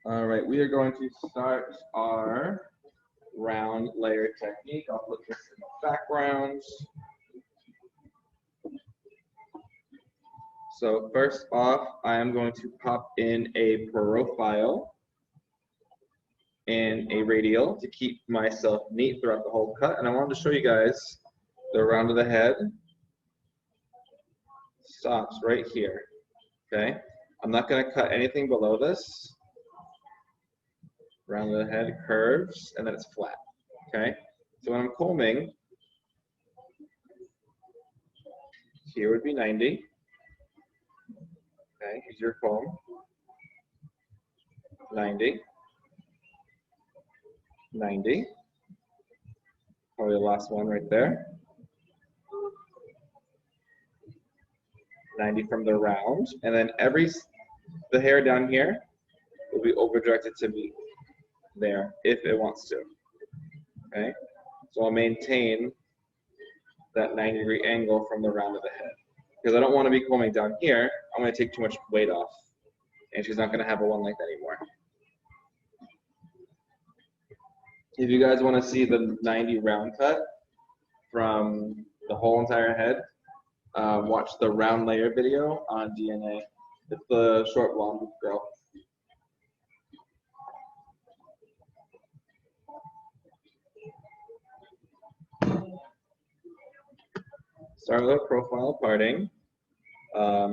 All right, we are going to start our round layer technique. I'll put this in the background. So first off, I am going to pop in a profile and a radial to keep myself neat throughout the whole cut. And I wanted to show you guys the round of the head stops right here, okay? I'm not gonna cut anything below this. Round of the head curves, and then it's flat, okay? So when I'm combing, here would be 90. Okay, here's your comb. 90. 90. Probably the last one right there. 90 from the round, and then the hair down here will be over directed to me there if it wants to. Okay, so I'll maintain that 90-degree angle from the round of the head because I don't want to be combing down here. I'm going to take too much weight off, and she's not going to have a one length anymore. If you guys want to see the 90 round cut from the whole entire head, watch the round layer video on DNA. It's the short blonde girl. Start with a profile parting.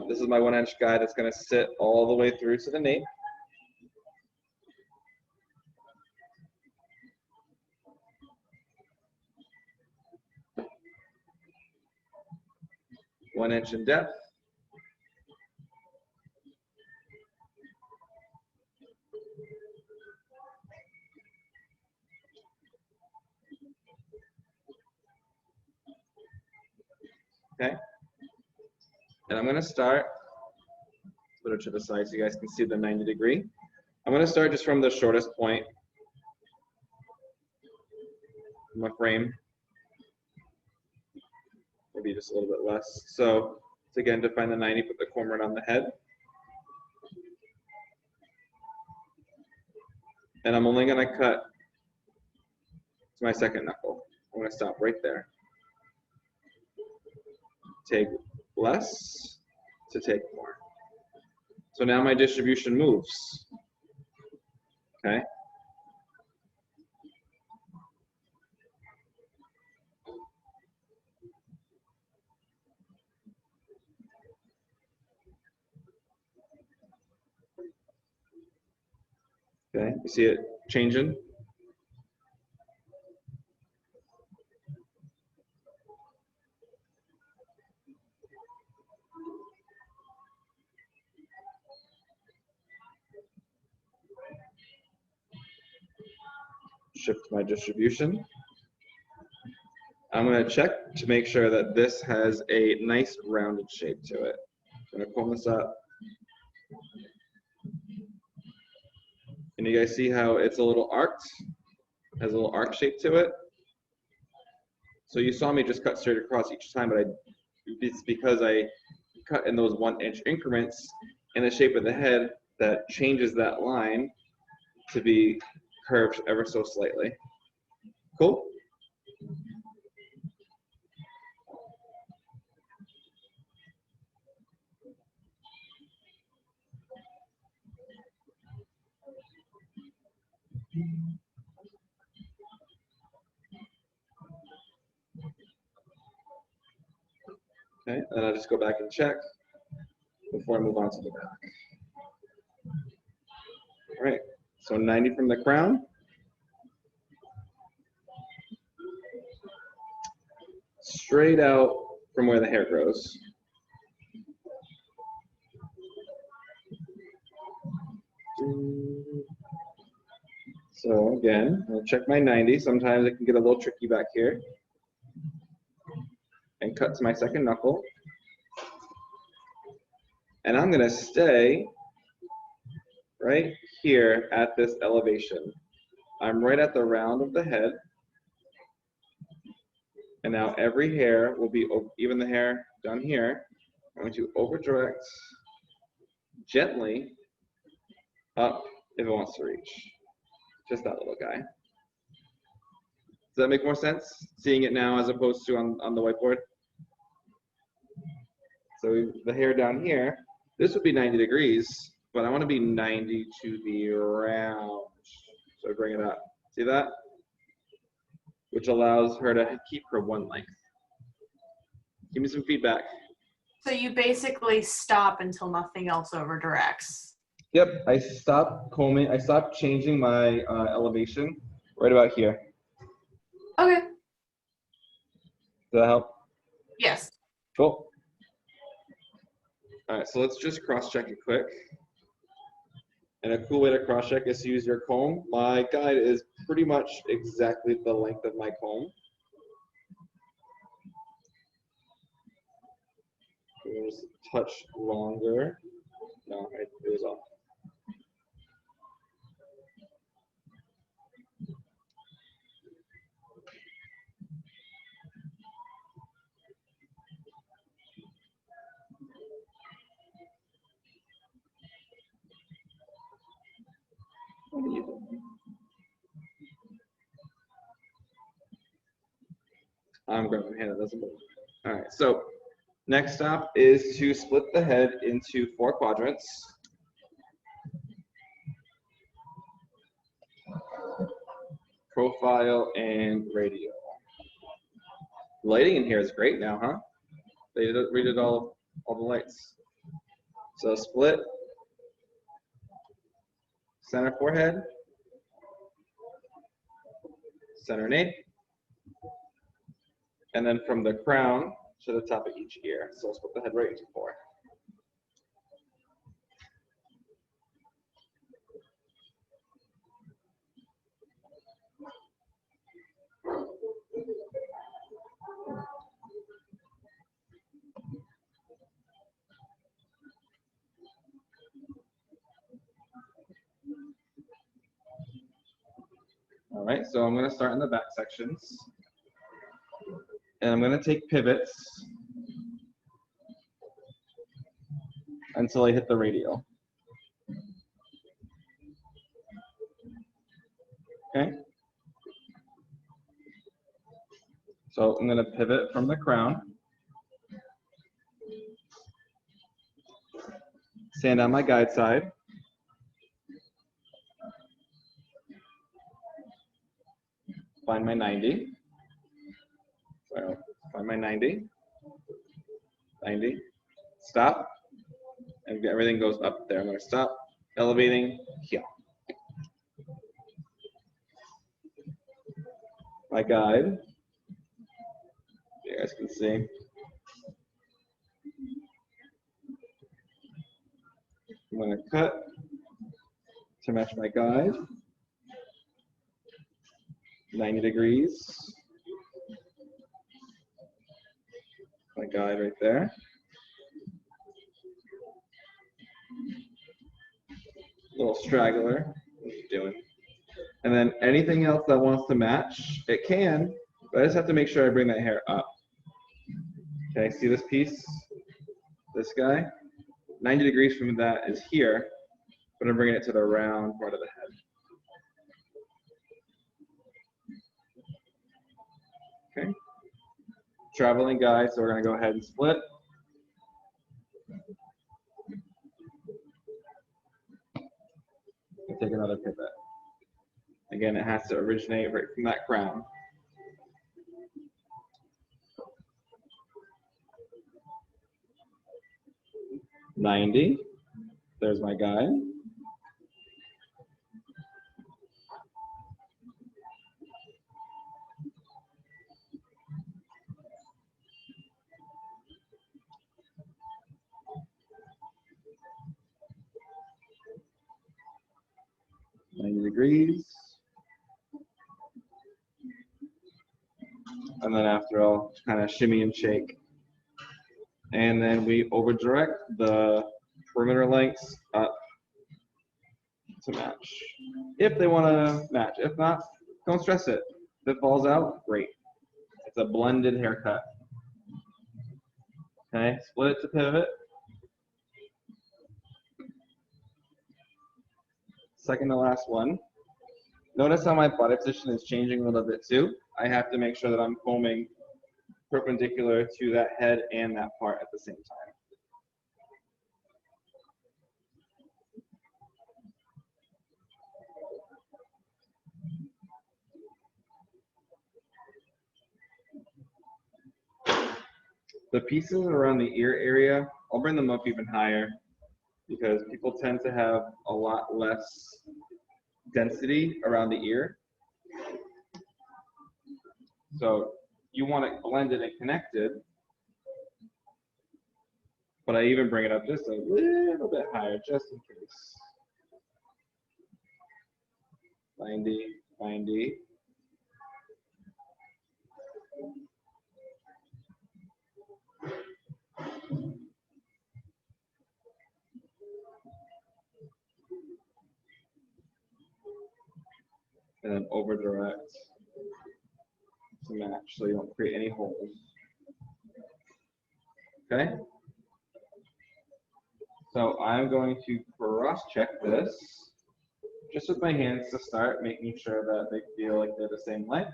This is my 1-inch guide that's going to sit all the way through to the nape. One inch in depth. Okay. And I'm going to start, put it to the side so you guys can see the 90-degree. I'm going to start just from the shortest point of my frame. Maybe just a little bit less. So again, to find the 90, put the comb right on the head. And I'm only going to cut to my second knuckle. I'm going to stop right there. Take less to take more. So now my distribution moves. Okay. Okay, you see it changing? Shift my distribution. I'm going to check to make sure that this has a nice rounded shape to it. I'm going to comb this up. And you guys see how it's a little arced? It has a little arc shape to it. So you saw me just cut straight across each time, but it's because I cut in those 1-inch increments in the shape of the head that changes that line to be curved ever so slightly. Cool? Okay, and I'll just go back and check before I move on to the back. All right, so 90 from the crown. Straight out from where the hair grows. So again, I'll check my 90. Sometimes it can get a little tricky back here. And cut to my second knuckle. And I'm going to stay right here at this elevation. I'm right at the round of the head. And now every hair will be, even the hair down here, I'm going to over direct gently up if it wants to reach. Just that little guy. Does that make more sense? Seeing it now as opposed to on the whiteboard? So the hair down here, this would be 90 degrees, but I want to be 90 to the round. So I bring it up. See that? Which allows her to keep her one length. Give me some feedback. So you basically stop until nothing else over directs. Yep, I stopped combing. I stopped changing my elevation right about here. Okay. Does that help? Yes. Cool. All right, so let's just cross-check it quick. And a cool way to cross-check is to use your comb. My guide is pretty much exactly the length of my comb. It was a touch longer. No, it was off. What are you doing? I'm grabbing my hand, it doesn't move. All right, so next stop is to split the head into 4 quadrants. Profile and radial. Lighting in here is great now, huh? They redid all the lights. So split, center forehead, center nape, and then from the crown to the top of each ear. So I'll split the head right into 4. All right, so I'm going to start in the back sections. And I'm going to take pivots until I hit the radial. Okay? So I'm going to pivot from the crown. Stand on my guide side. Find my 90. So find my 90. 90. Stop. And everything goes up there. I'm going to stop. Elevating. Here. My guide. You guys can see. I'm going to cut to match my guide. 90 degrees. My guide right there. Little straggler. What are you doing? And then anything else that wants to match, it can, but I just have to make sure I bring that hair up. Okay, see this piece? This guy? 90 degrees from that is here, but I'm bringing it to the round part of the head. Okay. Traveling guide, so we're going to go ahead and split. And take another pivot. Again, it has to originate right from that crown. $90. There's my guide. $90. And then after, I'll kind of shimmy and shake. And then we over direct the perimeter lengths up to match. If they want to match. If not, don't stress it. If it falls out, great. It's a blended haircut. Okay, split it to pivot. second to last one. Notice how my body position is changing a little bit too. I have to make sure that I'm combing perpendicular to that head and that part at the same time. The pieces around the ear area, I'll bring them up even higher because people tend to have a lot less density around the ear. So you want it blended and connected, but I even bring it up just a little bit higher just in case. 90, 90. And then over direct to match so you don't create any holes. Okay? So I'm going to cross-check this just with my hands to start, making sure that they feel like they're the same length.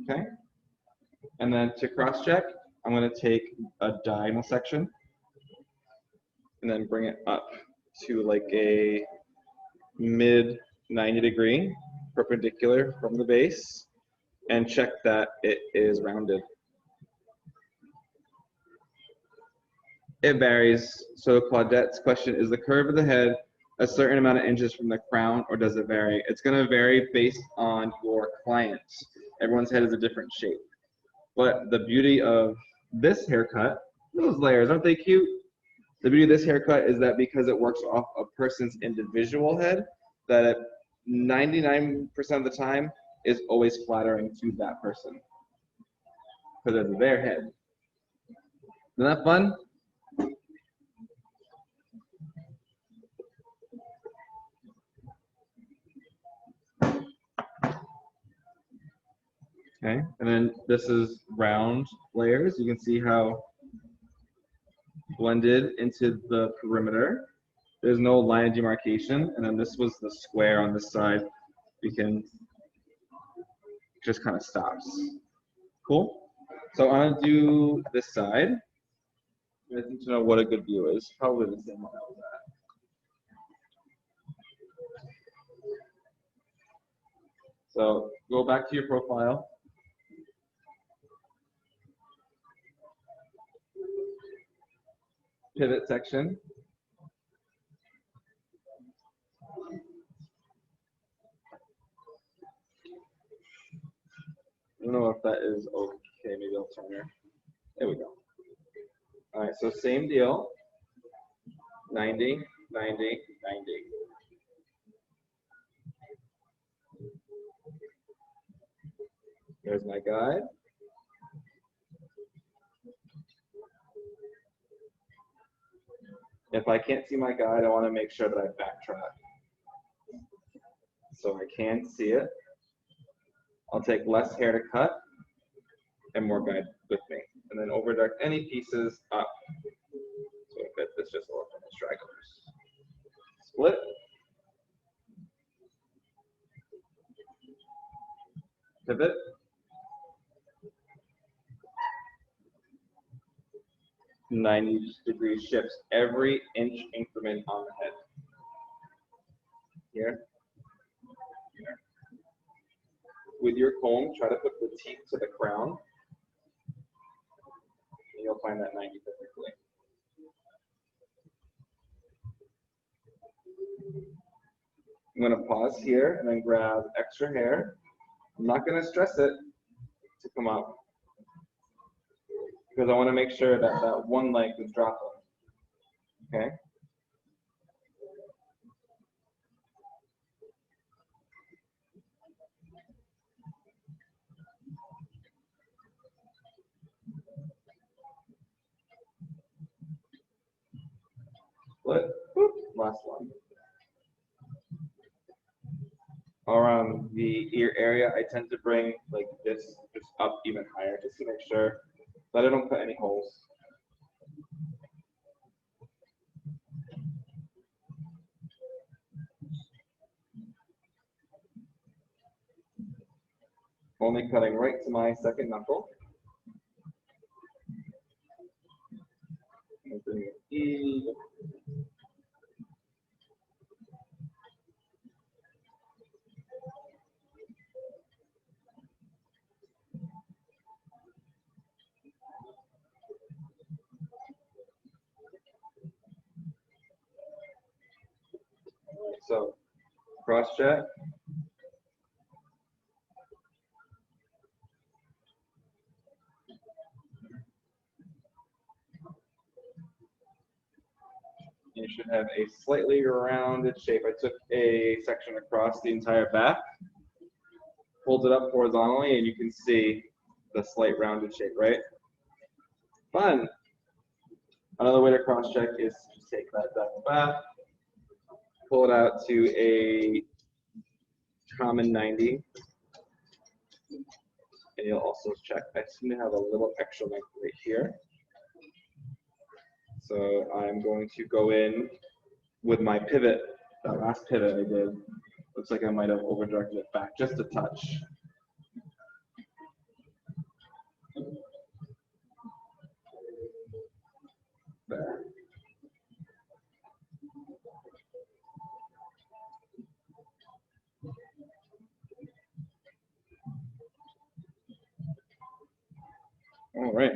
Okay? And then to cross-check, I'm going to take a diagonal section and then bring it up to like a mid 90 degree perpendicular from the base and check that it is rounded. It varies. So Claudette's question, is the curve of the head a certain amount of inches from the crown or does it vary? It's going to vary based on your client. Everyone's head is a different shape. But the beauty of this haircut, those layers, aren't they cute? The beauty of this haircut is that because it works off a person's individual head, that 99% of the time is always flattering to that person because it's their head. Isn't that fun? Okay, and then this is round layers. You can see how blended into the perimeter. There's no line of demarcation, and then this was the square on this side. We can just kind of stops. Cool. So I'm gonna do this side. I need to know what a good view is. Probably the same one I was at. So go back to your profile. Pivot section. I don't know if that is okay. Maybe I'll turn her. There we go. All right, so same deal. 90, 90, 90. There's my guide. If I can't see my guide, I want to make sure that I backtrack. So I can see it. I'll take less hair to cut and more guide with me. And then over direct any pieces up. So I fit this just a little from the stragglers. Split. Pivot. -90-degree shifts every inch increment on the head. Here. Here. With your comb, try to put the teeth to the crown. And you'll find that 90 perfectly. I'm going to pause here and then grab extra hair. I'm not going to stress it to come up because I want to make sure that that one length is dropping. Okay? Split. Boop. Last one. Around the ear area, I tend to bring like this just up even higher just to make sure that I don't cut any holes. Only cutting right to my second knuckle. E. So cross check. You should have a slightly rounded shape. I took a section across the entire back, pulled it up horizontally, and you can see the slight rounded shape, right? Fun. Another way to cross check is to take that back, pull it out to a common 90, and you'll also check. I seem to have a little extra length right here. So I'm going to go in with my pivot, that last pivot I did. Looks like I might have over directed it back just a touch. There. All right.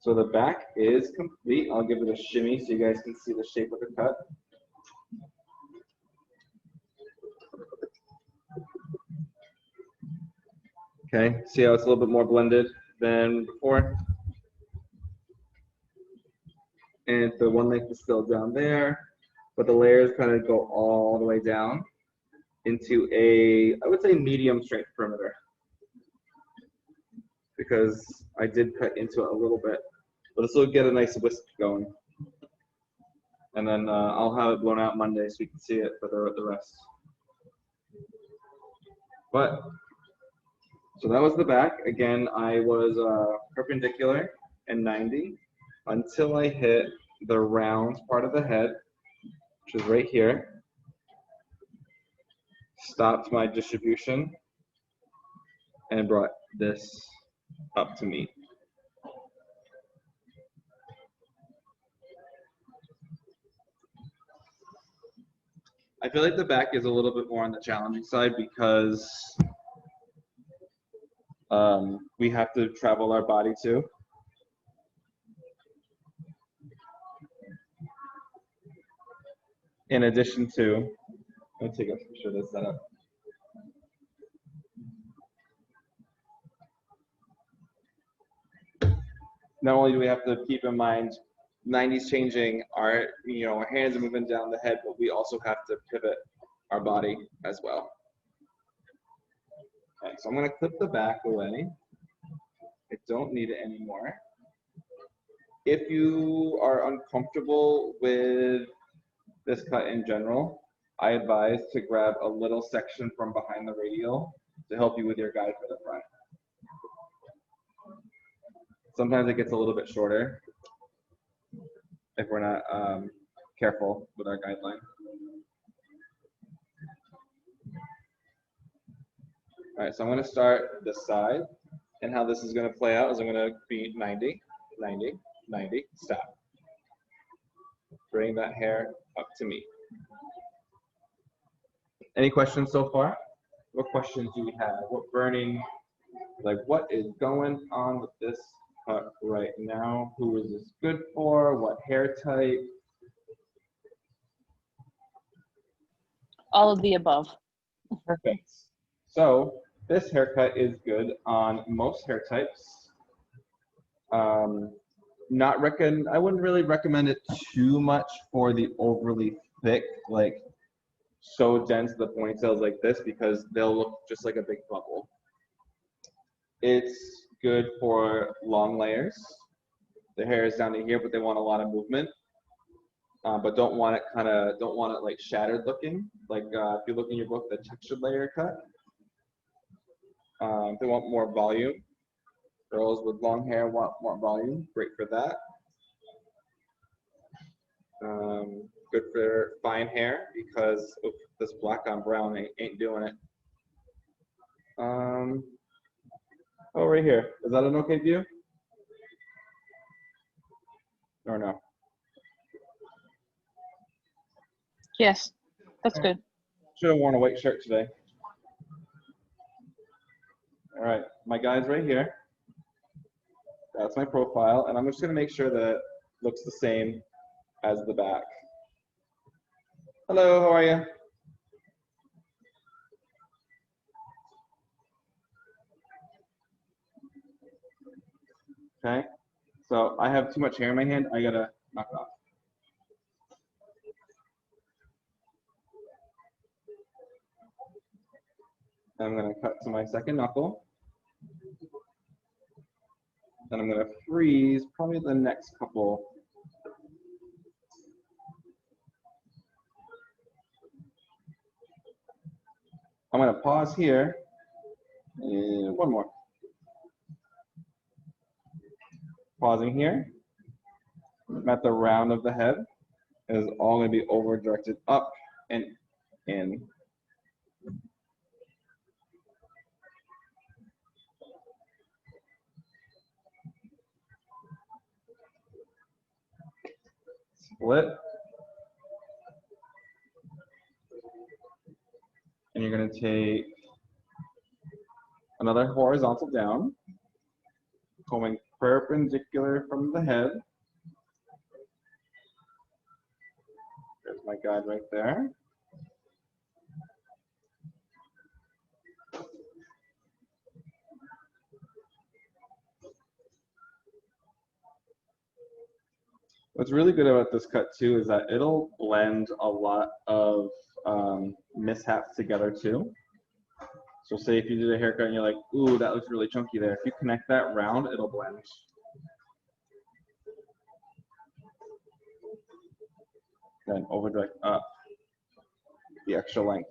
So the back is complete. I'll give it a shimmy so you guys can see the shape of the cut. Okay, see how it's a little bit more blended than before? And the one length is still down there, but the layers kind of go all the way down into a, I would say, medium strength perimeter. Because I did cut into it a little bit, but this will get a nice wisp going. And then I'll have it blown out Monday so you can see it for the rest. But, so that was the back. Again, I was perpendicular and 90 until I hit the round part of the head, which is right here. Stopped my distribution and brought this up to me. I feel like the back is a little bit more on the challenging side because we have to travel our body too. In addition to, let me take a picture of this setup. Not only do we have to keep in mind 90s changing, our our hands are moving down the head, but we also have to pivot our body as well. Okay, so I'm going to clip the back away. I don't need it anymore. If you are uncomfortable with this cut in general, I advise to grab a little section from behind the radial to help you with your guide for the front. Sometimes it gets a little bit shorter if we're not careful with our guideline. All right, so I'm going to start this side, and how this is going to play out is I'm going to be 90, 90, 90, stop. Bring that hair up to me. Any questions so far? What questions do we have? What burning, like what is going on with this cut right now? Who is this good for? What hair type? All of the above. Perfect. So this haircut is good on most hair types. I wouldn't really recommend it too much for the overly thick, like so dense the ponytails like this, because they'll look just like a big bubble. It's good for long layers. The hair is down to here, but they want a lot of movement. But don't want it like shattered looking. Like if you look in your book, the textured layer cut. They want more volume. Girls with long hair want more volume. Great for that. Good for fine hair because this black on brown ain't doing it. Oh, right here. Is that an okay view? Or no? Yes, that's good. Should have worn a white shirt today. All right, my guy's right here. That's my profile, and I'm just gonna make sure that it looks the same as the back. Hello, how are you? Okay, so I have too much hair in my hand. I gotta knock it off. I'm gonna cut to my second knuckle. Then I'm gonna freeze probably the next couple. I'm gonna pause here. And one more. Pausing here. I'm at the round of the head. It is all gonna be over directed up and in. Split. And you're gonna take another horizontal down, going perpendicular from the head. There's my guide right there. What's really good about this cut too is that it'll blend a lot of mishaps together too. So say if you did a haircut and you're like, ooh, that looks really chunky there. If you connect that round, it'll blend. Then overdirect up the extra length.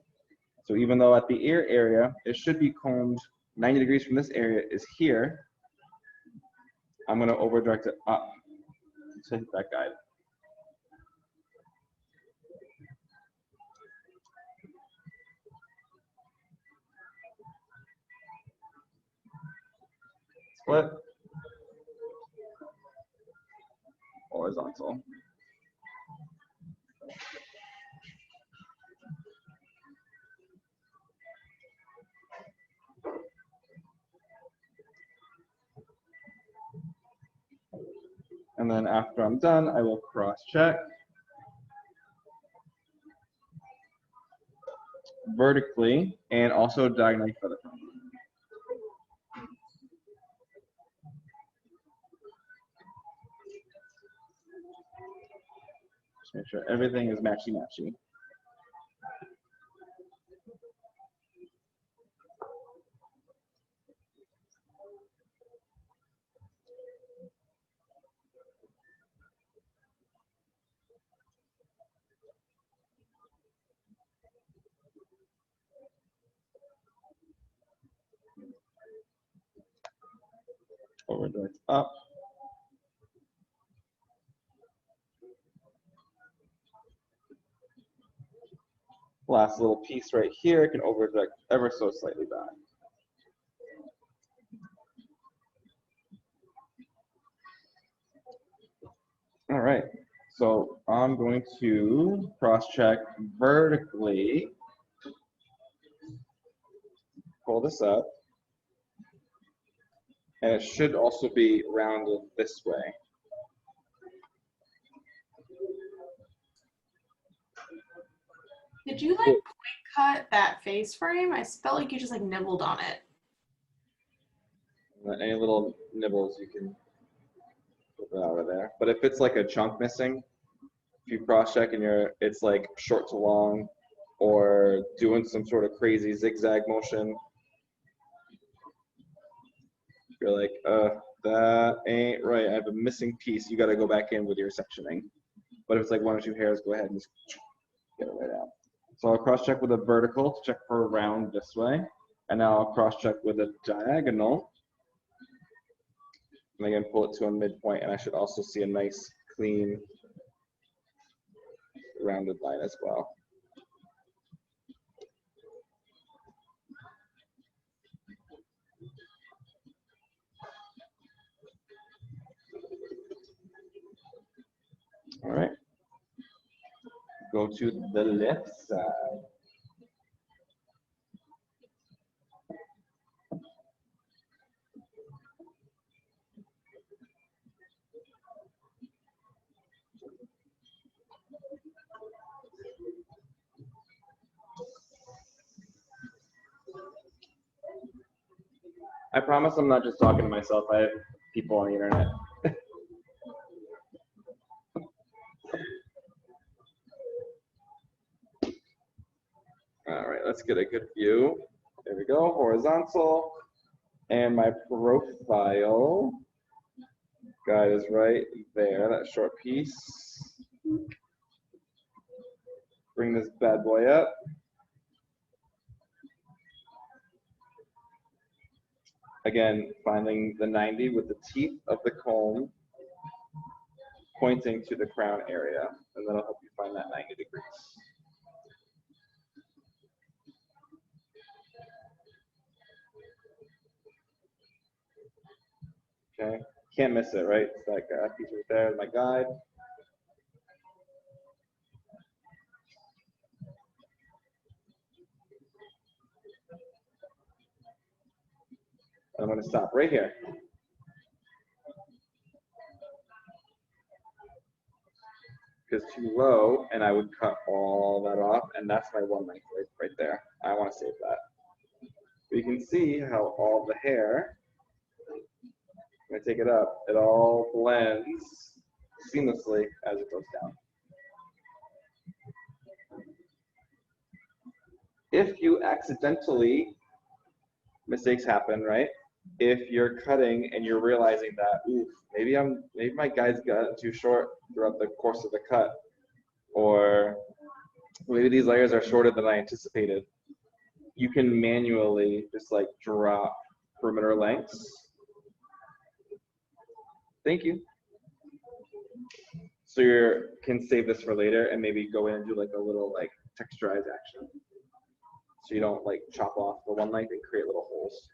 So even though at the ear area, it should be combed 90 degrees from this area is here, I'm gonna overdirect it up to hit that guide. Split. Horizontal. And then after I'm done, I will cross check. Vertically and also diagonally for the front. Just make sure everything is matchy-matchy. Overdirect up. Last little piece right here can overdirect ever so slightly back. All right, so I'm going to cross-check vertically. Pull this up. And it should also be rounded this way. Did you like point cut that face frame? I felt like you just like nibbled on it. And any little nibbles you can put that out of there. But if it's like a chunk missing, if you cross check and it's like short to long or doing some sort of crazy zigzag motion, you're like, that ain't right. I have a missing piece. You got to go back in with your sectioning. But if it's like one or two hairs, go ahead and just get it right out. So I'll cross check with a vertical to check for a round this way. And now I'll cross check with a diagonal. And again, pull it to a midpoint. And I should also see a nice, clean, rounded line as well. All right. Go to the left side. I promise I'm not just talking to myself. I have people on the internet. All right, let's get a good view. There we go, horizontal. And my profile guide is right there, that short piece. Bring this bad boy up. Again, finding the 90 with the teeth of the comb pointing to the crown area, and that'll help you find that 90 degrees. Okay, can't miss it, right? It's that piece right there, my guide. I'm going to stop right here. Because too low, and I would cut all that off, and that's my one length right there. I want to save that. But you can see how all the hair, when I take it up, it all blends seamlessly as it goes down. If you accidentally, mistakes happen, right? If you're cutting and you're realizing that, ooh, maybe my guide's gotten too short throughout the course of the cut, or maybe these layers are shorter than I anticipated, you can manually just like drop perimeter lengths. Thank you. So you can save this for later and maybe go in and do like a little like texturized action. So you don't like chop off the one length and create little holes.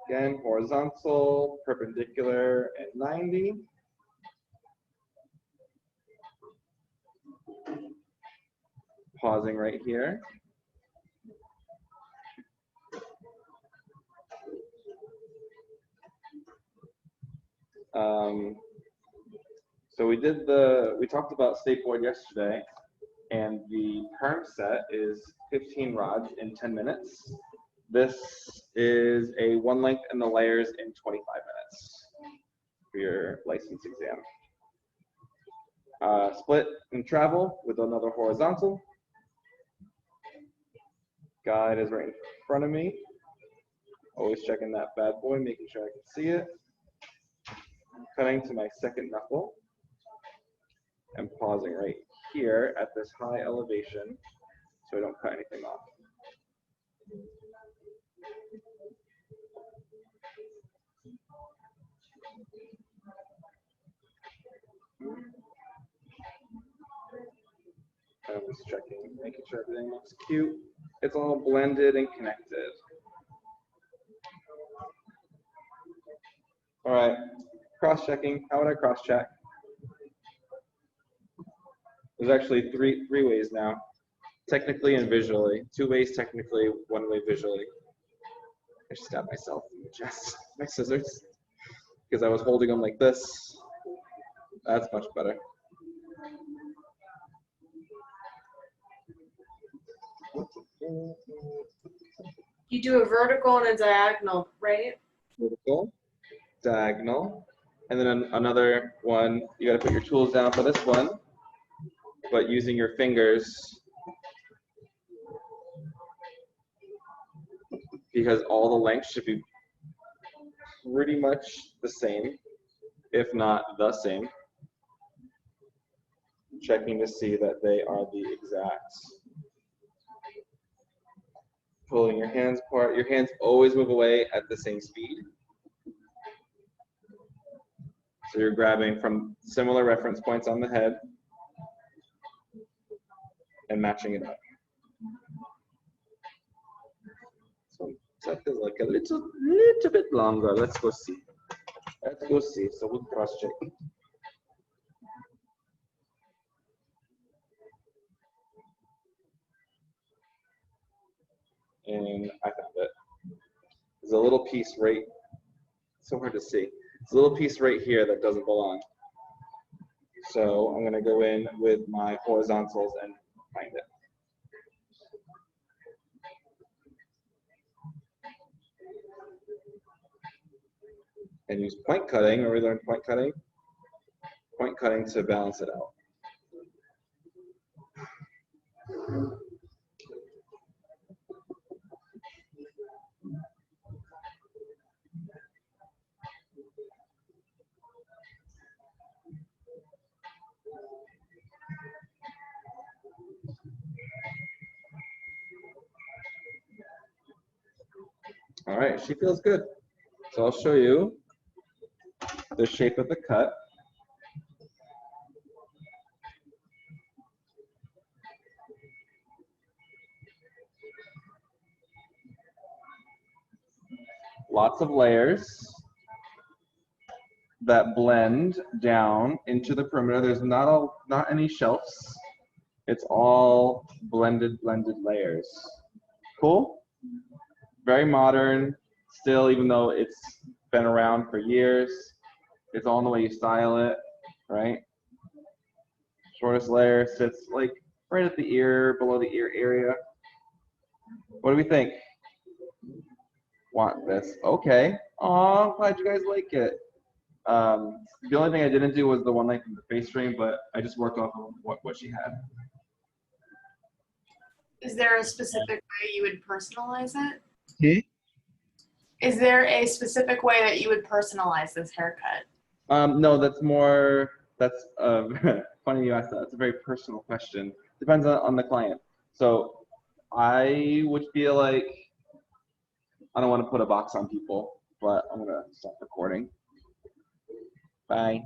Again, horizontal, perpendicular, and 90. Pausing right here. So we talked about skateboard yesterday, and the perm set is 15 rods in 10 minutes. This is a one length and the layers in 25 minutes for your license exam. Split and travel with another horizontal. Guide is right in front of me. Always checking that bad boy, making sure I can see it. Cutting to my second knuckle and pausing right here at this high elevation so I don't cut anything off. I'm just checking, making sure everything looks cute. It's all blended and connected. All right, cross-checking. How would I cross-check? There's actually three ways now. Technically and visually. 2 ways technically, 1 way visually. I just stabbed myself in the chest, my scissors, because I was holding them like this. That's much better. You do a vertical and a diagonal, right? Vertical, diagonal, and then another one, you gotta put your tools down for this one, but using your fingers, because all the lengths should be pretty much the same, if not the same. Checking to see that they are the exact. Pulling your hands apart. Your hands always move away at the same speed. So you're grabbing from similar reference points on the head and matching it up. So that is like a little bit longer. Let's go see. Let's go see. So we'll cross check. And I found it. There's a little piece right, so hard to see. It's a little piece right here that doesn't belong. So I'm gonna go in with my horizontals and find it. And use point cutting, or we learned point cutting to balance it out. All right, she feels good. So I'll show you the shape of the cut. Lots of layers that blend down into the perimeter. There's not any shelves. It's all blended layers. Cool? Very modern still, even though it's been around for years. It's all in the way you style it, right? Shortest layer sits like right at the ear, below the ear area. What do we think? Want this? Okay. Aw, glad you guys like it. The only thing I didn't do was the one length of the face frame, but I just worked off of what she had. Is there a specific way you would personalize it? Okay. Is there a specific way that you would personalize this haircut? No, that's funny you asked that. It's a very personal question. Depends on the client. So I would feel like, I don't want to put a box on people, but I'm gonna stop recording. Bye.